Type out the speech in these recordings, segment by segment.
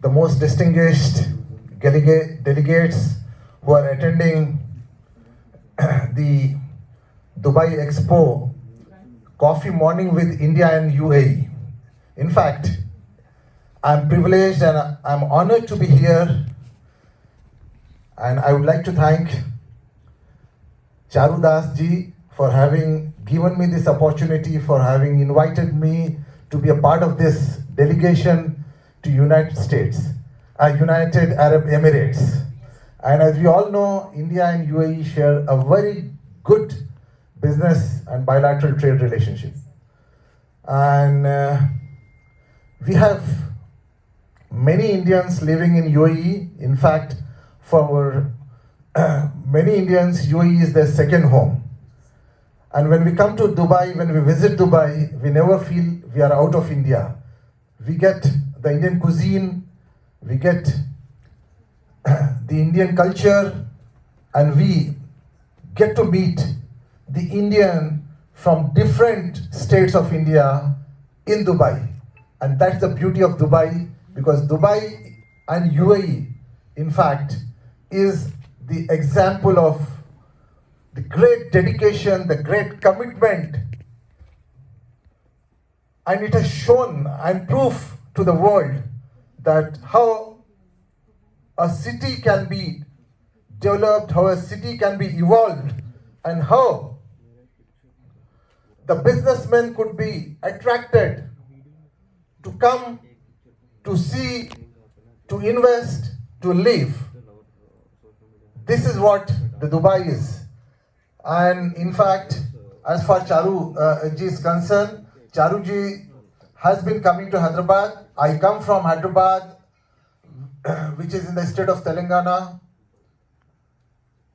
the most distinguished delegates who are attending the Dubai Expo Coffee Morning with India and UAE. In fact, I'm privileged and I'm honored to be here, and I would like to thank Charu Das ji for having given me this opportunity, for having invited me to be a part of this delegation to United Arab Emirates. And as we all know, India and UAE share a very good business and bilateral trade relationship. And we have many Indians living in UAE. In fact, for many Indians, UAE is their second home. And when we come to Dubai, when we visit Dubai, we never feel we are out of India. We get the Indian cuisine, we get the Indian culture, and we get to meet the Indian from different states of India in Dubai. And that's the beauty of Dubai, because Dubai and UAE, in fact, is the example of the great dedication, the great commitment, and it has shown and proof to the world that how a city can be developed, how a city can be evolved, and how the businessmen could be attracted to come, to see, to invest, to live. This is what the Dubai is. And in fact, as far Charu ji is concerned, Charu ji has been coming to Hyderabad. I come from Hyderabad, which is in the state of Telangana.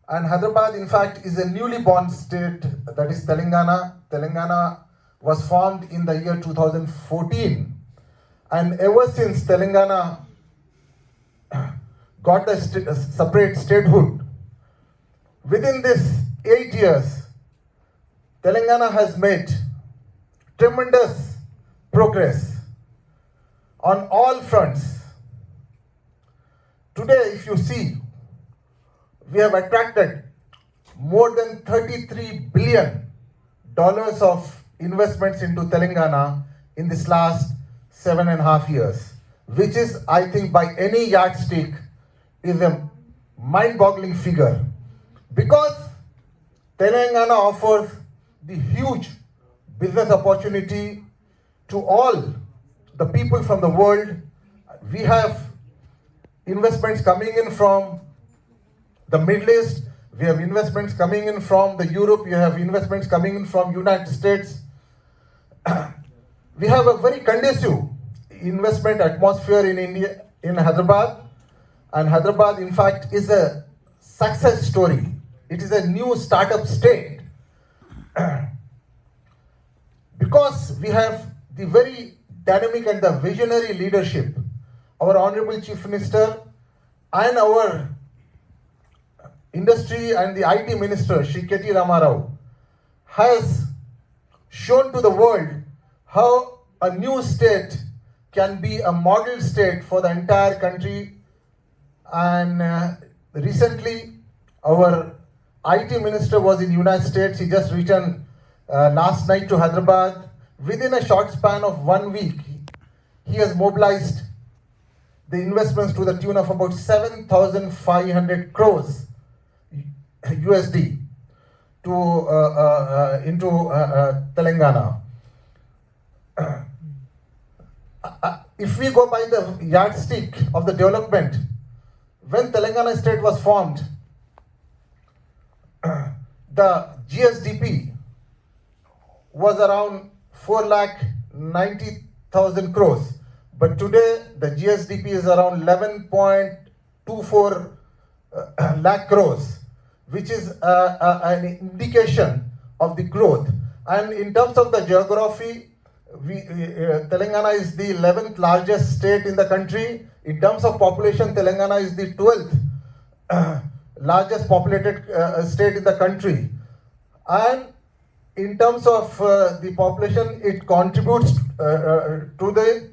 And Hyderabad, in fact, is a newly born state, that is Telangana. Telangana was formed in the year 2014. And ever since Telangana got the separate statehood, within this 8 years, Telangana has made tremendous progress on all fronts. Today, if you see, we have attracted more than $33 billion of investments into Telangana in this last 7.5 years, which is, I think, by any yardstick, is a mind-boggling figure. Because Telangana offers the huge business opportunity to all the people from the world. We have investments coming in from the Middle East, we have investments coming in from the Europe, we have investments coming in from United States. We have a very conducive investment atmosphere in India, in Hyderabad. And Hyderabad, in fact, is a success story. It is a new startup state. Because we have the very dynamic and the visionary leadership, our Honorable Chief Minister and our Industry and the IT Minister, Shri K.T. Ramarao, has shown to the world how a new state can be a model state for the entire country. And recently, our IT Minister was in United States. He just returned last night to Hyderabad. Within a short span of 1 week, he has mobilized the investments to the tune of about 7,500 crores USD into Telangana. If we go by the yardstick of the development, when Telangana state was formed, the GSDP was around 4,90,000 crores. But today, the GSDP is around 11.24 lakh crores, which is an indication of the growth. And in terms of the geography, Telangana is the 11th largest state in the country. In terms of population, Telangana is the 12th largest populated state in the country. And in terms of the population, it contributes to the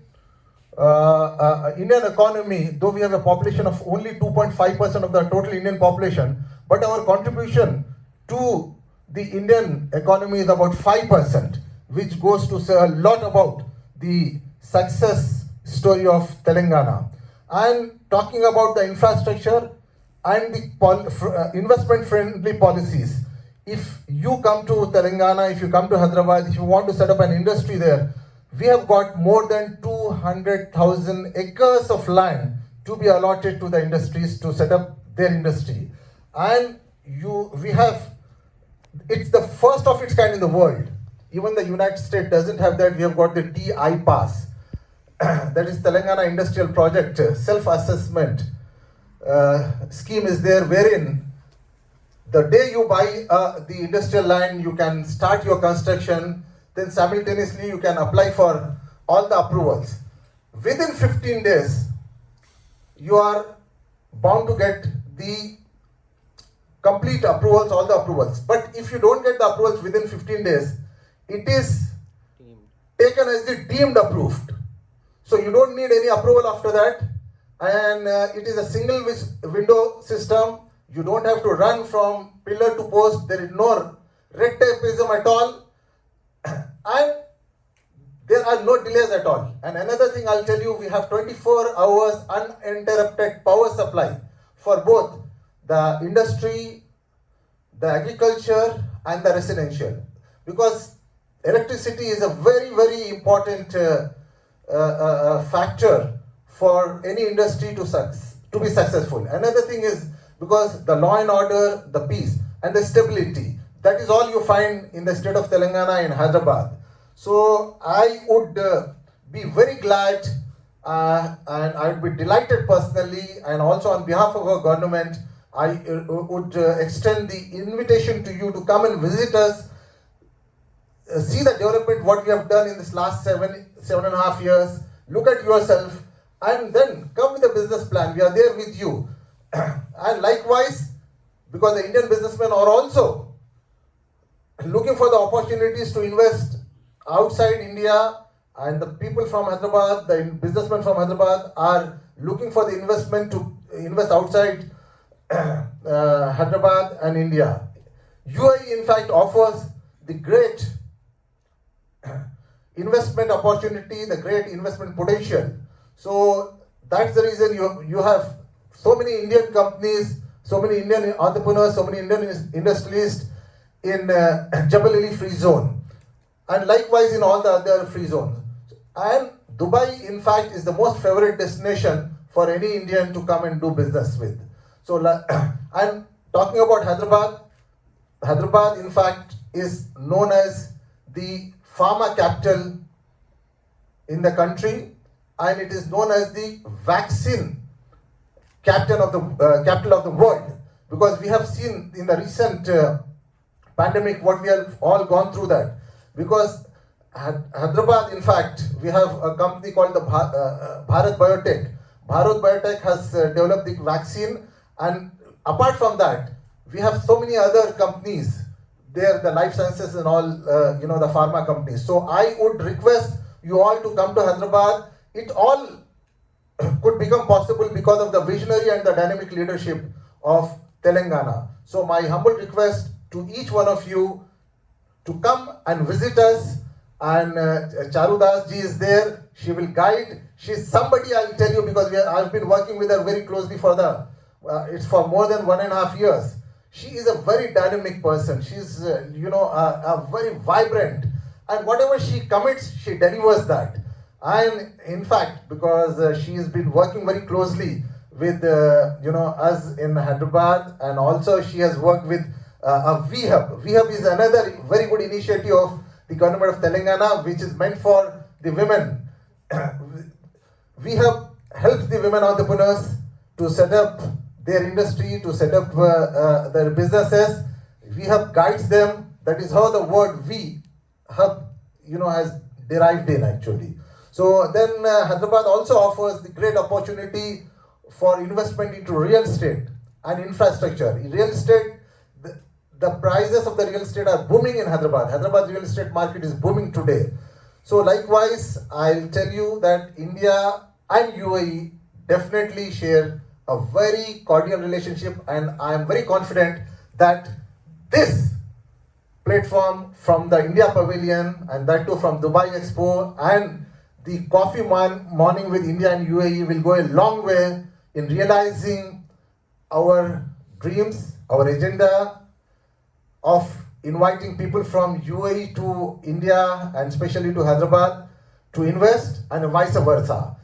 Indian economy, though we have a population of only 2.5% of the total Indian population, but our contribution to the Indian economy is about 5%, which goes to say a lot about the success story of Telangana. And talking about the infrastructure and the investment-friendly policies, if you come to Telangana, if you come to Hyderabad, if you want to set up an industry there, we have got more than 200,000 acres of land to be allotted to the industries to set up their industry. And it's the first of its kind in the world. Even the United States doesn't have that. We have got the TI pass. That is Telangana Industrial Project self-assessment scheme is there, wherein the day you buy the industrial land, you can start your construction, then simultaneously you can apply for all the approvals. Within 15 days, you are bound to get the complete approvals, all the approvals. But if you don't get the approvals within 15 days, it is taken as the deemed approved. So you don't need any approval after that. And it is a single window system. You don't have to run from pillar to post. There is no red tapeism at all. And there are no delays at all. And another thing I'll tell you, we have 24 hours uninterrupted power supply for both the industry, the agriculture, and the residential. Because electricity is a very, very important factor for any industry to be successful. Another thing is because the law and order, the peace, and the stability, that is all you find in the state of Telangana and Hyderabad. So I would be very glad and I would be delighted personally, and also on behalf of our government, I would extend the invitation to you to come and visit us, see the development, what we have done in this last 7.5 years, look at yourself, and then come with a business plan. We are there with you. And likewise, because the Indian businessmen are also looking for the opportunities to invest outside India, and the people from Hyderabad, the businessmen from Hyderabad are looking for the investment to invest outside Hyderabad and India. UAE in fact offers the great investment opportunity, the great investment potential. So that's the reason you have so many Indian companies, so many Indian entrepreneurs, so many Indian industrialists in Jebel Ali free zone, and likewise in all the other free zones. And Dubai, in fact, is the most favorite destination for any Indian to come and do business with. So, I'm talking about Hyderabad. Hyderabad, in fact, is known as the pharma capital in the country, and it is known as the vaccine capital of the world, because we have seen in the recent pandemic what we have all gone through that. Because Hyderabad, in fact, we have a company called the Bharat Biotech. Bharat Biotech has developed the vaccine, and apart from that, we have so many other companies there, the life sciences and all, the pharma companies. So I would request you all to come to Hyderabad. It all could become possible because of the visionary and the dynamic leadership of Telangana. So my humble request to each one of you to come and visit us, and Charudas ji is there. She will guide. She's somebody, I'll tell you, because I've been working with her very closely for it's for more than 1.5 years. She is a very dynamic person. She's a very vibrant, and whatever she commits, she delivers that. And in fact, because she has been working very closely with us in Hyderabad, and also she has worked with a VHub. VHub is another very good initiative of the government of Telangana, which is meant for the women. VHub helps the women entrepreneurs to set up their industry, to set up their businesses. VHub guides them. That is how the word VHub, has derived in actually. So then Hyderabad also offers the great opportunity for investment into real estate and infrastructure. In real estate, the prices of the real estate are booming in Hyderabad. Hyderabad real estate market is booming today. So likewise, I'll tell you that India and UAE definitely share a very cordial relationship, and I am very confident that this platform from the India Pavilion and that too from Dubai Expo and the coffee morning with India and UAE will go a long way in realizing our dreams, our agenda of inviting people from UAE to India and especially to Hyderabad to invest and vice versa.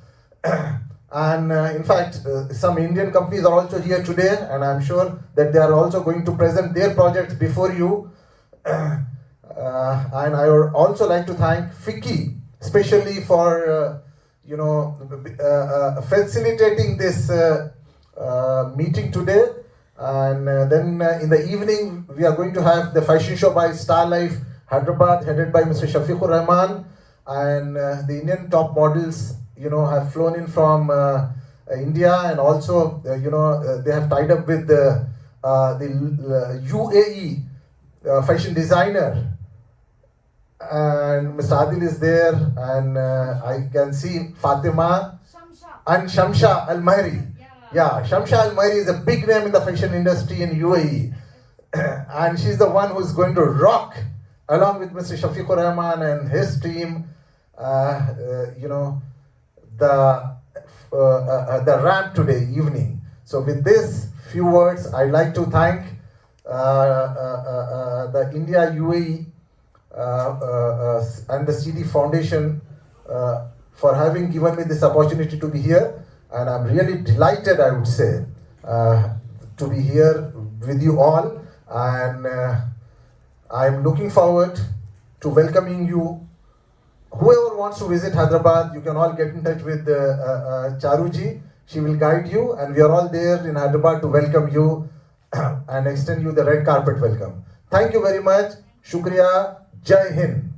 And in fact, some Indian companies are also here today, and I'm sure that they are also going to present their projects before you. And I would also like to thank FICCI, especially for facilitating this meeting today. And then in the evening, we are going to have the fashion show by Star Life Hyderabad, headed by Mr. Khaleequr Rahman, and the Indian top models, have flown in from India, and also, they have tied up with the UAE fashion designer, and Mr. Adil is there, and I can see Fatima and Shamsha Al Mahri. Yeah, Shamsha Al Mahri is a big name in the fashion industry in UAE, and she's the one who's going to rock along with Mr. Khaleequr Rahman and his team. The ramp today evening. So with this few words, I'd like to thank the India UAE and the CD Foundation for having given me this opportunity to be here, and I'm really delighted, I would say, to be here with you all, and I'm looking forward to welcoming you. Whoever wants to visit Hyderabad, you can all get in touch with Charuji. She will guide you, and we are all there in Hyderabad to welcome you and extend you the red carpet welcome. Thank you very much. Shukriya. Jai Hind.